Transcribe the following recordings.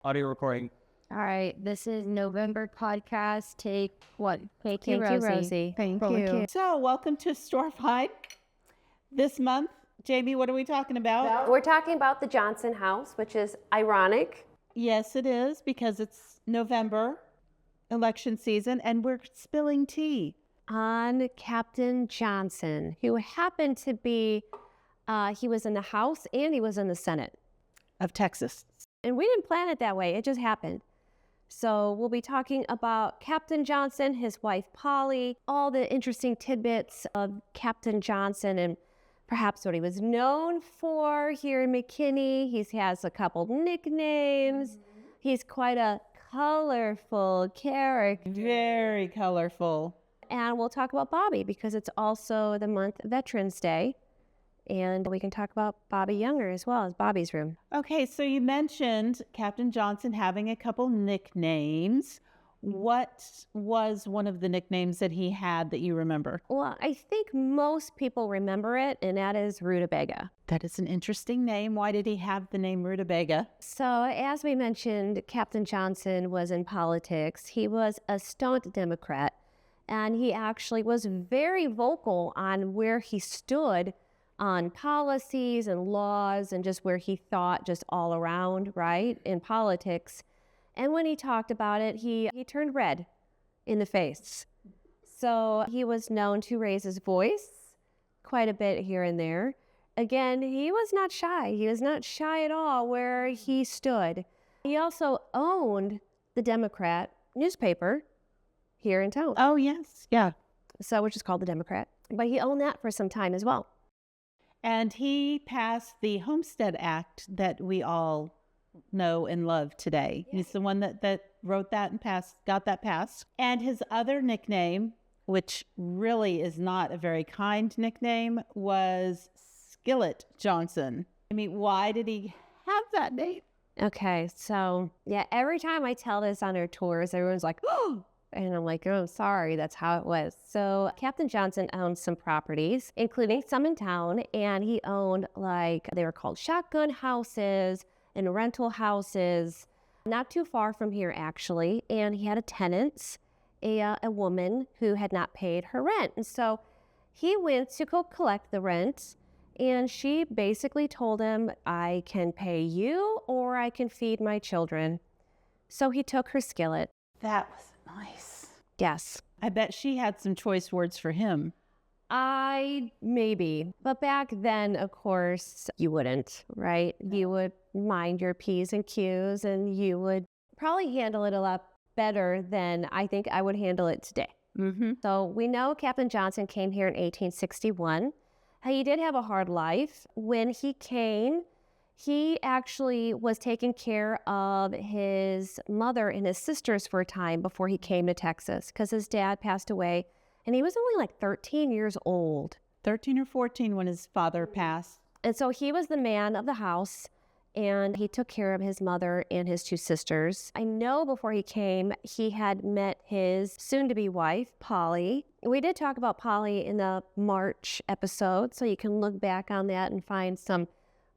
Audio recording. All right, this is November podcast. Take one. Thank you, Rosie. Thank you. So, welcome to Historified. This month, Jamie, what are we talking about? We're talking about the Johnson house, which is ironic. Yes, it is, because it's November, election season, and we're spilling tea On Captain Johnson, who happened to be, he was in the House and he was in the Senate. of Texas. And we didn't plan it that way. It just happened. So we'll be talking about Captain Johnson, his wife Polly, all the interesting tidbits of Captain Johnson and perhaps what he was known for here in McKinney. He has a couple nicknames. He's quite a colorful character. Very colorful. And we'll talk about Bobby because it's also the month Veterans Day. And we can talk about Bobby Younger as well as Bobby's Room. Okay, so you mentioned Captain Johnson having a couple nicknames. What was one of the nicknames that he had that you remember? Well, I think most people remember it, and that is Rutabaga. That is an interesting name. Why did he have the name Rutabaga? So as we mentioned, Captain Johnson was in politics. He was a staunch Democrat, and he actually was very vocal on where he stood on policies and laws and just where he thought just all around, right, in politics. And when he talked about it, he turned red in the face. So he was known to raise his voice quite a bit here and there. Again, he was not shy. He was not shy at all where he stood. He also owned the Democrat newspaper here in town. Oh, yes. Yeah. So, which is called the Democrat. But he owned that for some time as well. And he passed the Homestead Act that we all know and love today. He's the one that wrote that and got that passed. And his other nickname, which really is not a very kind nickname, was Skillet Johnson. I mean, why did he have that name? Okay, so yeah, every time I tell this on our tours, everyone's like, oh, and I'm like, oh, I'm sorry, that's how it was. So Captain Johnson owned some properties, including some in town, and he owned they were called shotgun houses and rental houses, not too far from here actually. And he had a tenant, a woman who had not paid her rent. And so he went to go collect the rent, and she basically told him, I can pay you or I can feed my children. So he took her skillet. That was nice. Yes. I bet she had some choice words for him. Maybe. But back then, of course, you wouldn't, right? You would mind your P's and Q's, and you would probably handle it a lot better than I think I would handle it today. Mm-hmm. So we know Captain Johnson came here in 1861. He did have a hard life. When he came, he actually was taking care of his mother and his sisters for a time before he came to Texas because his dad passed away, and he was only like 13 years old. 13 or 14 when his father passed. And so he was the man of the house, and he took care of his mother and his two sisters. I know before he came, he had met his soon-to-be wife, Polly. We did talk about Polly in the March episode, so you can look back on that and find some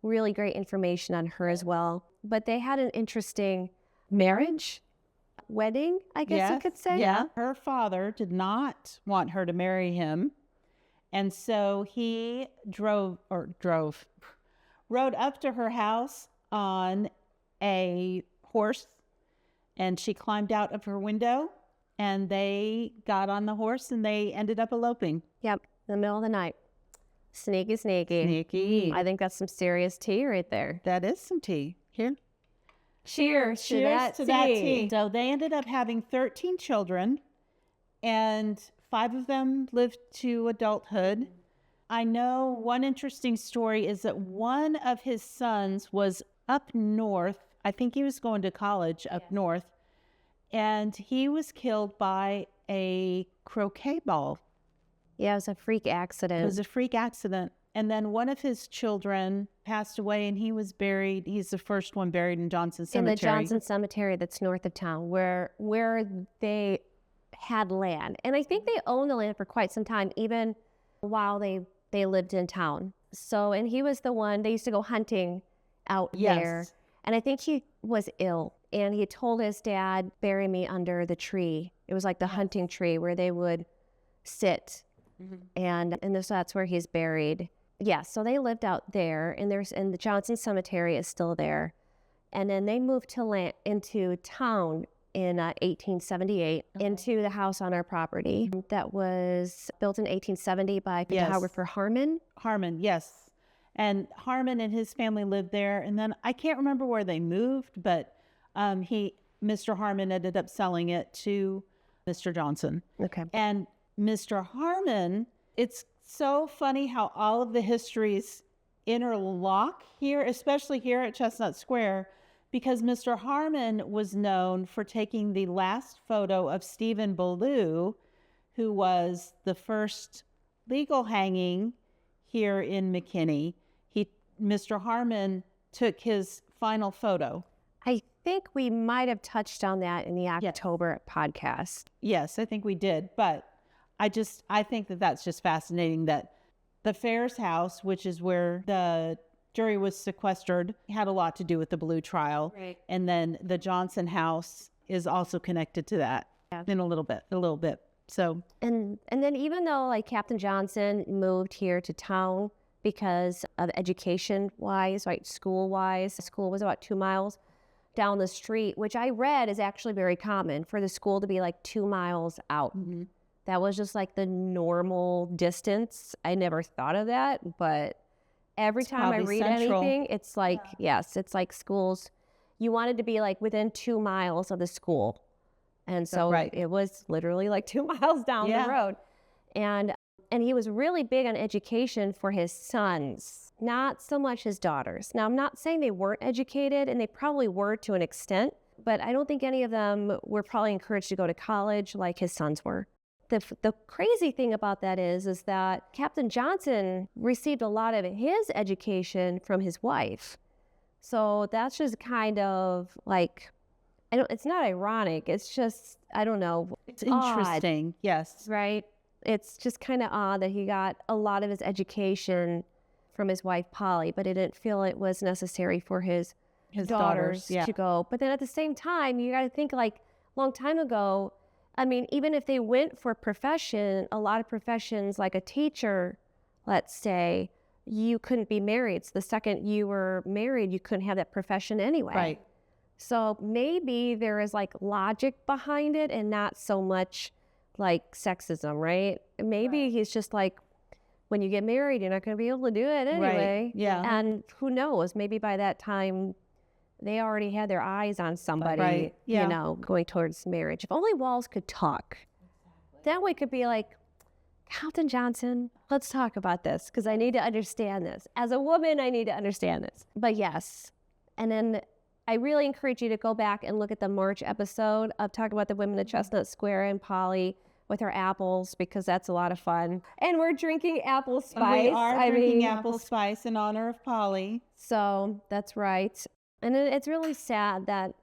really great information on her as well. But they had an interesting marriage, wedding, I guess you could say. Yeah. Her father did not want her to marry him. And so he rode up to her house on a horse, and she climbed out of her window, and they got on the horse and they ended up eloping. Yep, in the middle of the night. Sneaky. Sneaky. I think that's some serious tea right there. That is some tea. Here. Cheers to that tea. So they ended up having 13 children, and 5 of them lived to adulthood. I know one interesting story is that one of his sons was up north. I think he was going to college up north, and he was killed by a croquet ball. Yeah, it was a freak accident. It was a freak accident. And then one of his children passed away, and he was buried. He's the first one buried in Johnson Cemetery. In the Johnson Cemetery that's north of town, where they had land. And I think they owned the land for quite some time, even while they lived in town. So, and he was the one, they used to go hunting out there. And I think he was ill And he told his dad, bury me under the tree. It was like the hunting tree where they would sit. And that's where he's buried. Yeah, so they lived out there, and the Johnson Cemetery is still there. And then they moved into town in 1878 into the house on our property that was built in 1870 by photographer Harmon. Harmon, yes. And Harmon and his family lived there. And then I can't remember where they moved, but Mr. Harmon ended up selling it to Mr. Johnson. Okay. And Mr. Harmon, it's so funny how all of the histories interlock here, especially here at Chestnut Square, because Mr. Harmon was known for taking the last photo of Stephen Ballou, who was the first legal hanging here in McKinney. Mr. Harmon took his final photo. I think we might have touched on that in the October podcast. Yes, I think we did. But I think that that's just fascinating that the Ferris house, which is where the jury was sequestered, had a lot to do with the Ballou trial. Right. And then the Johnson house is also connected to that in a little bit. So, and then even though like Captain Johnson moved here to town because of education wise, right, school wise, the school was about 2 miles down the street, which I read is actually very common for the school to be like 2 miles out. That was just like the normal distance. I never thought of that, but every time I read anything, it's like, yes, it's like schools, you wanted to be like within 2 miles of the school. And so it was literally like 2 miles down the road. And he was really big on education for his sons, not so much his daughters. Now, I'm not saying they weren't educated, and they probably were to an extent, but I don't think any of them were probably encouraged to go to college like his sons were. The crazy thing about that is that Captain Johnson received a lot of his education from his wife. So that's just kind of like, it's not ironic. It's just, I don't know. It's interesting. Odd, yes. Right? It's just kind of odd that he got a lot of his education from his wife, Polly, but he didn't feel it was necessary for his daughters to go. But then at the same time, you got to think like a long time ago, I mean, even if they went for a profession, a lot of professions like a teacher, let's say, you couldn't be married. So the second you were married, you couldn't have that profession anyway. Right. So maybe there is like logic behind it and not so much like sexism, right? Maybe he's just like, when you get married, you're not going to be able to do it anyway. Right. Yeah. And who knows, maybe by that time, they already had their eyes on somebody, you know, going towards marriage. If only walls could talk. Then we could be like, Captain Johnson, let's talk about this because I need to understand this. As a woman, I need to understand this. But yes. And then I really encourage you to go back and look at the March episode of talking about the women of Chestnut Square and Polly with her apples because that's a lot of fun. And we're drinking apple spice. We are drinking apple spice in honor of Polly. So that's right. And it's really sad that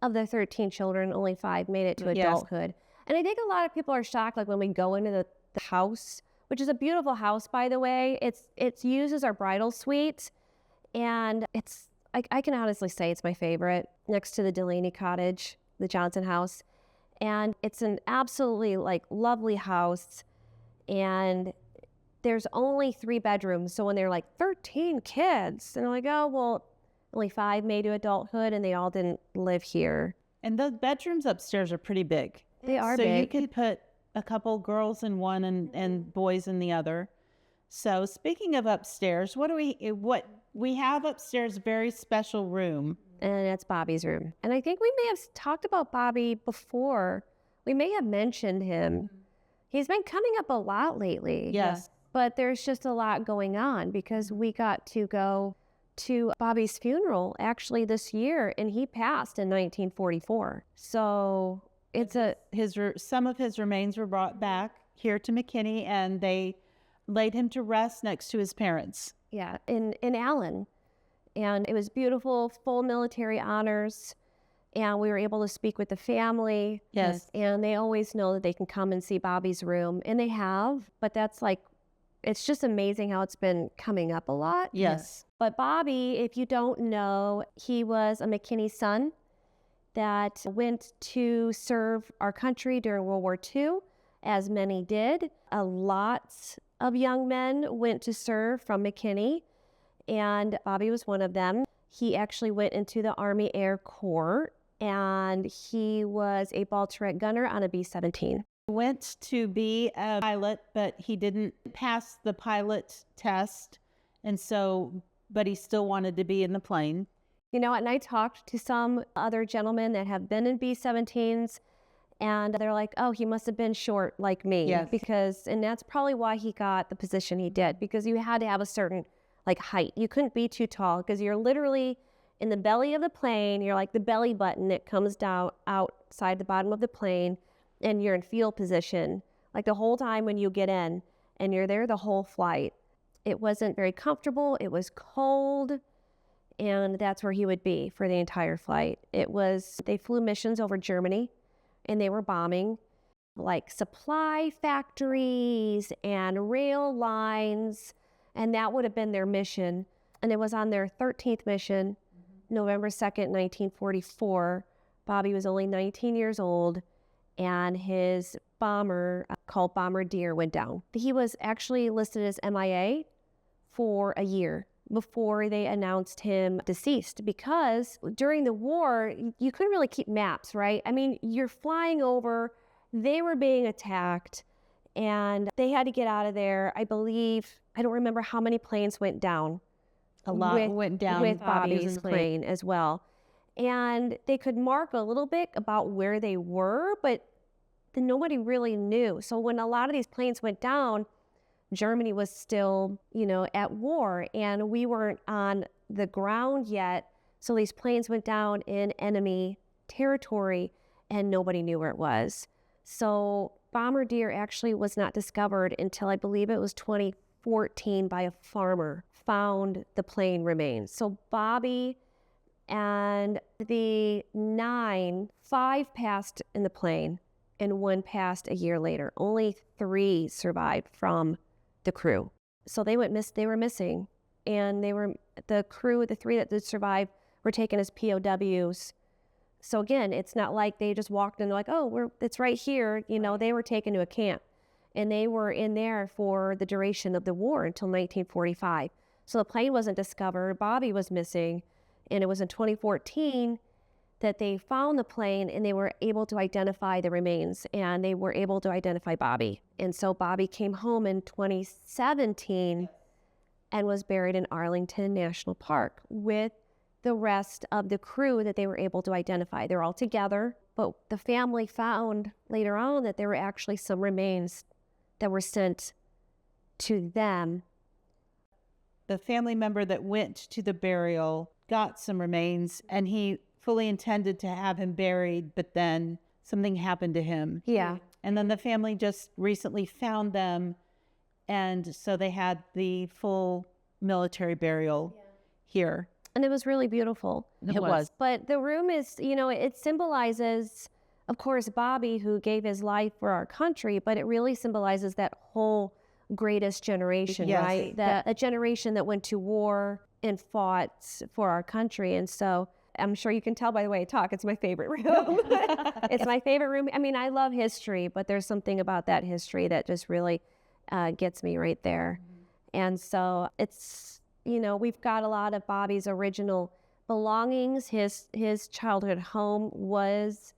of the 13 children, only 5 made it to adulthood. And I think a lot of people are shocked, like when we go into the house, which is a beautiful house, by the way. It's used as our bridal suite. And I can honestly say it's my favorite, next to the Delaney cottage, the Johnson house. And it's an absolutely like lovely house. And there's only 3 bedrooms. So when they're like 13 kids, and I'm like, oh, well, only 5 made to adulthood, and they all didn't live here. And the bedrooms upstairs are pretty big. They are big. So you could put a couple girls in one and boys in the other. So speaking of upstairs, what we have upstairs, a very special room. And that's Bobby's room. And I think we may have talked about Bobby before. We may have mentioned him. He's been coming up a lot lately. Yes. But there's just a lot going on because we got to go to Bobby's funeral actually this year, and he passed in 1944. So it's some of his remains were brought back here to McKinney, and they laid him to rest next to his parents. Yeah, in Allen. And it was beautiful, full military honors. And we were able to speak with the family. Yes. And they always know that they can come and see Bobby's room. And they have, but that's like, it's just amazing how it's been coming up a lot. Yes. But Bobby, if you don't know, he was a McKinney son. that went to serve our country during World War II, as many did. A lot of young men went to serve from McKinney, and Bobby was one of them. He actually went into the Army Air Corps, and he was a ball turret gunner on a B-17. Went to be a pilot, but he didn't pass the pilot test, and so, but he still wanted to be in the plane. You know, and I talked to some other gentlemen that have been in B-17s, and they're like, oh, he must have been short like me. Yes. And that's probably why he got the position he did, because you had to have a certain height. You couldn't be too tall because you're literally in the belly of the plane. You're like the belly button that comes down outside the bottom of the plane, and you're in field position like the whole time when you get in, and you're there the whole flight. It wasn't very comfortable. It was cold. And that's where he would be for the entire flight. They flew missions over Germany, and they were bombing like supply factories and rail lines, and that would have been their mission. And it was on their 13th mission, November 2nd, 1944. Bobby was only 19 years old, and his bomber, called Bombardier, went down. He was actually listed as MIA for a year before they announced him deceased, because during the war, you couldn't really keep maps, right? I mean, you're flying over, they were being attacked, and they had to get out of there. I don't remember how many planes went down. A lot went down with Bobby's plane as well. And they could mark a little bit about where they were, but then nobody really knew. So when a lot of these planes went down, Germany was still, at war, and we weren't on the ground yet. So these planes went down in enemy territory, and nobody knew where it was. So Bombardier actually was not discovered until I believe it was 2014 by a farmer found the plane remains. So Bobby and the 5 passed in the plane, and 1 passed a year later. Only 3 survived from the crew. So they were missing, and the crew, the 3 that did survive, were taken as POWs. So again, it's not like they just walked in like, oh, it's right here. They were taken to a camp, and they were in there for the duration of the war until 1945. So the plane wasn't discovered. Bobby was missing, and it was in 2014 that they found the plane, and they were able to identify the remains, and they were able to identify Bobby. And so Bobby came home in 2017 and was buried in Arlington National Park with the rest of the crew that they were able to identify. They're all together, but the family found later on that there were actually some remains that were sent to them. The family member that went to the burial got some remains, and he fully intended to have him buried, but then something happened to him. Yeah. And then the family just recently found them, and so they had the full military burial here. And it was really beautiful. It was. But the room is, it symbolizes, of course, Bobby, who gave his life for our country, but it really symbolizes that whole greatest generation, Yes. right? That generation that went to war and fought for our country. And so I'm sure you can tell by the way I talk, it's my favorite room. It's my favorite room. I mean, I love history, but there's something about that history that just really gets me right there. And so it's, we've got a lot of Bobby's original belongings. His childhood home was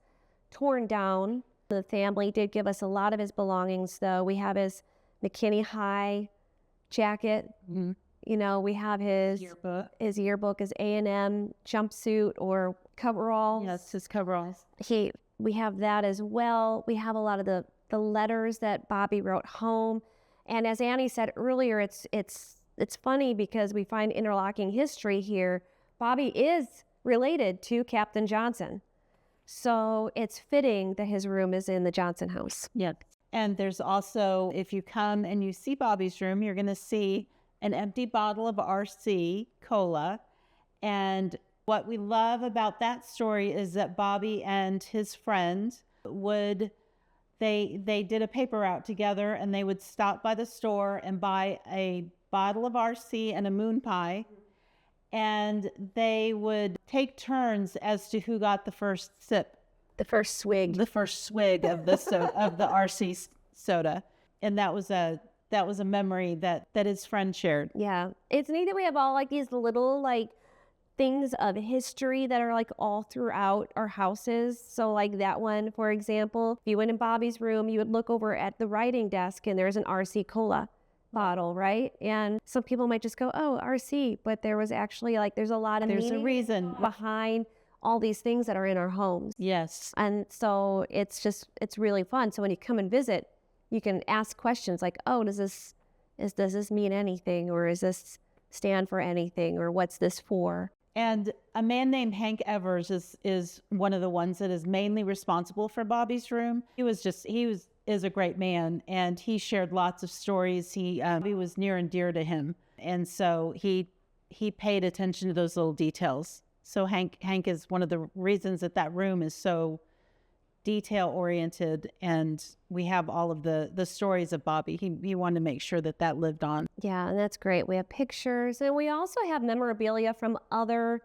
torn down. The family did give us a lot of his belongings, though. We have his McKinney High jacket. Mm-hmm. We have his yearbook, his A&M jumpsuit or coveralls. Yes, his coveralls. We have that as well. We have a lot of the letters that Bobby wrote home. And as Annie said earlier, it's funny because we find interlocking history here. Bobby is related to Captain Johnson. So it's fitting that his room is in the Johnson house. Yeah. And there's also, if you come and you see Bobby's room, you're going to see an empty bottle of RC Cola. And what we love about that story is that Bobby and his friend they did a paper route together, and they would stop by the store and buy a bottle of RC and a moon pie. And they would take turns as to who got the first sip, The first swig. the first swig of the of the RC soda, and that was a memory that his friend shared. Yeah. It's neat that we have all like these little like things of history that are like all throughout our houses. So like that one, for example, if you went in Bobby's room, you would look over at the writing desk and there's an RC cola bottle, right? And some people might just go, oh, RC, but there was actually like, there's a lot of There's a meaning reason. behind all these things that are in our homes. Yes. And so it's really fun. So when you come and visit, you can ask questions like, oh, does this mean anything? Or is this stand for anything? Or what's this for? And a man named Hank Evers is one of the ones that is mainly responsible for Bobby's room. He is a great man, and he shared lots of stories. He was near and dear to him, and so he paid attention to those little details. So Hank is one of the reasons that room is so detail oriented, and we have all of the stories of Bobby. He wanted to make sure that lived on. Yeah, and that's great. We have pictures, and we also have memorabilia from other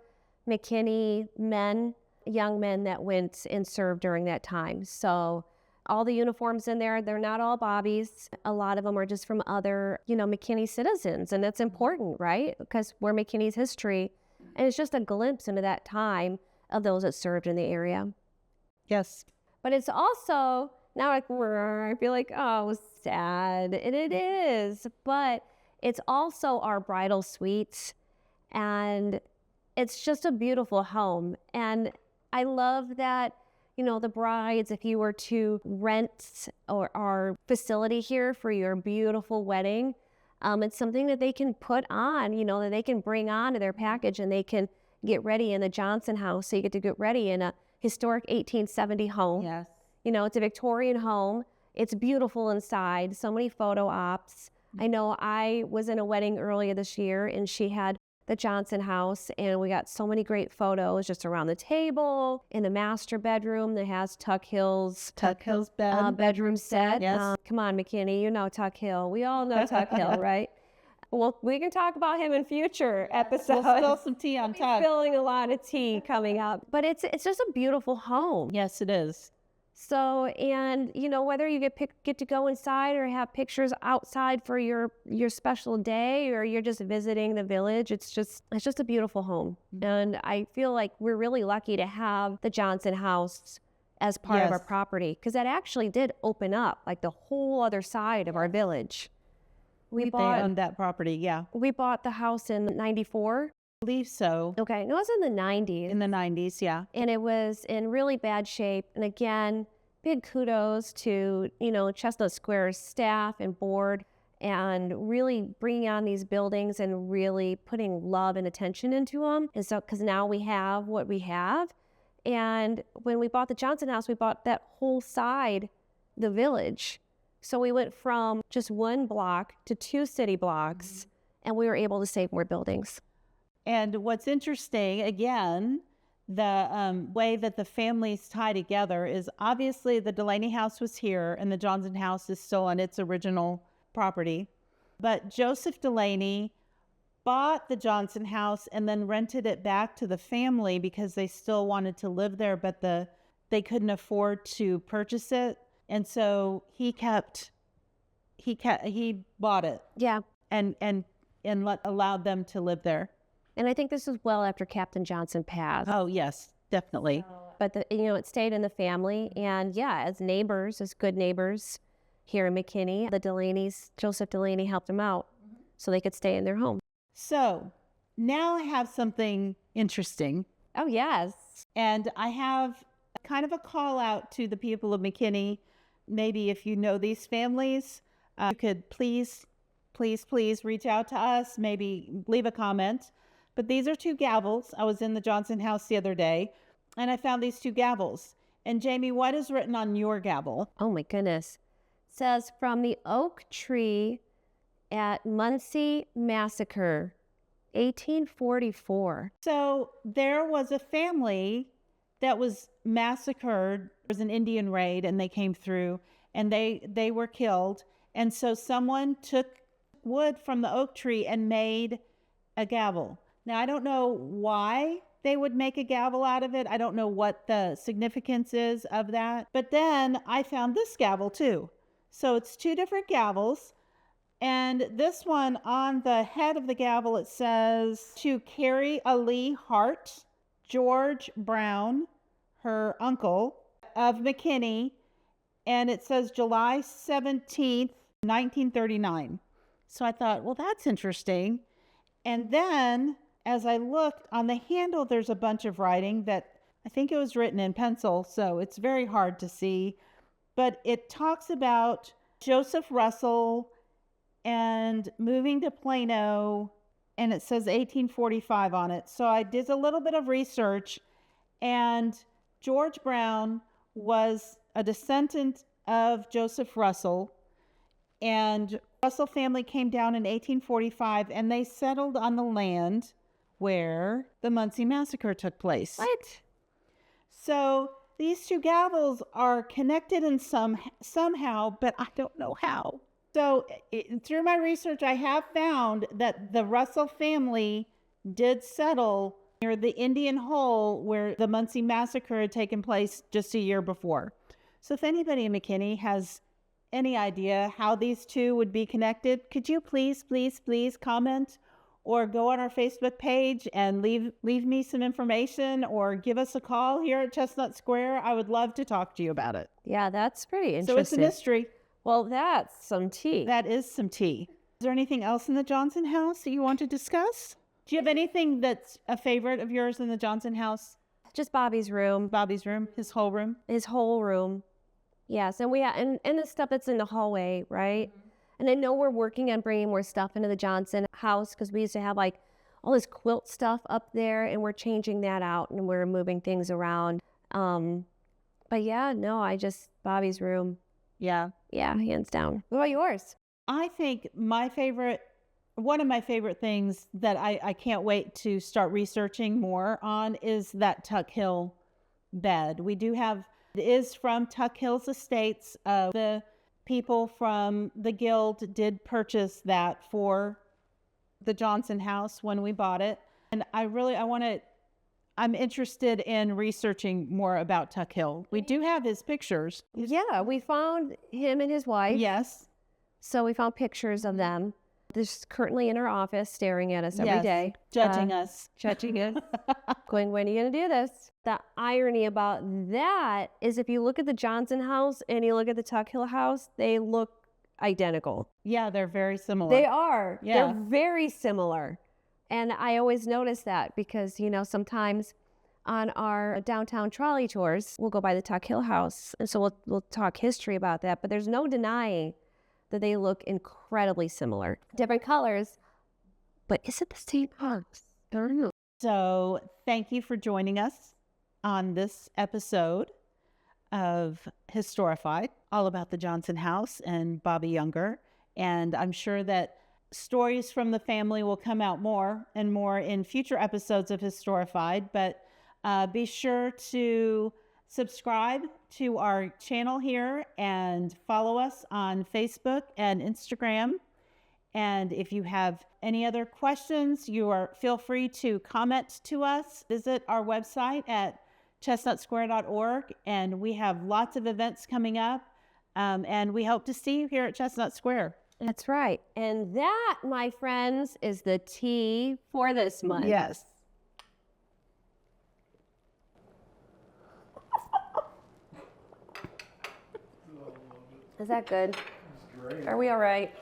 McKinney men, young men that went and served during that time. So all the uniforms in there, they're not all Bobby's. A lot of them are just from other, McKinney citizens, and that's important, right? Because we're McKinney's history, and it's just a glimpse into that time of those that served in the area. Yes. But it's also, now I feel like, oh, sad, and it is, but it's also our bridal suites, and it's just a beautiful home. And I love that, the brides, if you were to rent our facility here for your beautiful wedding, it's something that they can put on, that they can bring on to their package, and they can get ready in the Johnson house. So you get to get ready in a historic 1870 home. Yes. It's a Victorian home. It's beautiful inside. So many photo ops. I know I was in a wedding earlier this year, and she had the Johnson house, and we got so many great photos just around the table in the master bedroom that has Tuck Hill's bed. bedroom set. Yes. Come on, McKinney, you know Tuck Hill. We all know Tuck Hill, right? Well, we can talk about him in future episodes. We'll spill some tea on Tuck. Spilling a lot of tea coming up, but it's just a beautiful home. Yes, it is. So, and whether you get to go inside or have pictures outside for your special day, or you're just visiting the village, it's just a beautiful home. Mm-hmm. And I feel like we're really lucky to have the Johnson house as part of our property, because that actually did open up like the whole other side of our village. They owned that property, yeah. We bought the house in 94. I believe so. Okay, no, it was in the 90s. In the 90s, yeah. And it was in really bad shape. And again, big kudos to, Chestnut Square's staff and board, and really bringing on these buildings and really putting love and attention into them. And so, because now we have what we have. And when we bought the Johnson house, we bought that whole side, the village. So we went from just one block to 2 city blocks, and we were able to save more buildings. And what's interesting, again, the way that the families tie together is obviously the Delaney house was here, and the Johnson house is still on its original property. But Joseph Delaney bought the Johnson house and then rented it back to the family because they still wanted to live there, but they couldn't afford to purchase it. And so he bought it. Yeah. And allowed them to live there. And I think this was well after Captain Johnson passed. Oh, yes, definitely. But, it stayed in the family. And yeah, as neighbors, as good neighbors here in McKinney, the Delaneys, Joseph Delaney helped them out so they could stay in their home. So now I have something interesting. Oh, yes. And I have kind of a call out to the people of McKinney. Maybe if you know these families, you could please reach out to us, maybe leave a comment. But these are 2 gavels. I was in the Johnson house the other day, and I found these 2 gavels. And Jamie, what is written on your gavel? Oh my goodness. It says, from the oak tree at Muncie Massacre, 1844. So there was a family that was massacred. There was an Indian raid, and they came through, and they were killed. And so someone took wood from the oak tree and made a gavel. Now, I don't know why they would make a gavel out of it. I don't know what the significance is of that. But then I found this gavel too. So it's two different gavels. And this one, on the head of the gavel, it says, to Carrie Ali Hart, George Brown, her uncle, of McKinney. And it says July 17th, 1939. So I thought, well, that's interesting. And then as I looked on the handle, there's a bunch of writing that I think it was written in pencil, so it's very hard to see. But it talks about Joseph Russell and moving to Plano, and it says 1845 on it. So I did a little bit of research, and George Brown was a descendant of Joseph Russell, and Russell family came down in 1845, and they settled on the land where the Muncie Massacre took place. What? So these two gavels are connected in somehow, but I don't know how. So through my research, I have found that the Russell family did settle near the Indian Hole where the Muncie Massacre had taken place just a year before. So if anybody in McKinney has any idea how these two would be connected, could you please comment or go on our Facebook page and leave me some information, or give us a call here at Chestnut Square. I would love to talk to you about it. Yeah, that's pretty interesting. So it's a mystery. Well, that's some tea. That is some tea. Is there anything else in the Johnson house that you want to discuss? Do you have anything that's a favorite of yours in the Johnson house? Just Bobby's room. Bobby's room, his whole room. His whole room. Yes, and and the stuff that's in the hallway, right? Mm-hmm. And I know we're working on bringing more stuff into the Johnson house, because we used to have like all this quilt stuff up there, and we're changing that out and we're moving things around. But yeah, no, Bobby's room. Yeah. Yeah, hands down. What about yours? I think one of my favorite things that I can't wait to start researching more on is that Tuck Hill bed. It is from Tuck Hill's estates. The people from the guild did purchase that for the Johnson house when we bought it. And I'm interested in researching more about Tuck Hill. We do have his pictures. Yeah, we found him and his wife. Yes. So we found pictures of them. They're currently in our office staring at us every day. Judging us. Judging us. Going, when are you going to do this? The irony about that is, if you look at the Johnson house and you look at the Tuck Hill house, they look identical. Yeah, they're very similar. They are. Yeah. They're very similar. And I always notice that because, sometimes on our downtown trolley tours, we'll go by the Tuck Hill house. And so we'll talk history about that. But there's no denying that they look incredibly similar. Different colors, but is it the same house? I don't know. So thank you for joining us on this episode of Historified, all about the Johnson house and Bobby Younger. And I'm sure that stories from the family will come out more and more in future episodes of Historified. But be sure to subscribe to our channel here and follow us on Facebook and Instagram. And if you have any other questions, feel free to comment to us. Visit our website at chestnutsquare.org, and we have lots of events coming up, and we hope to see you here at Chestnut Square. That's right. And that, my friends, is the tea for this month. Yes. Is that good? Are we all right?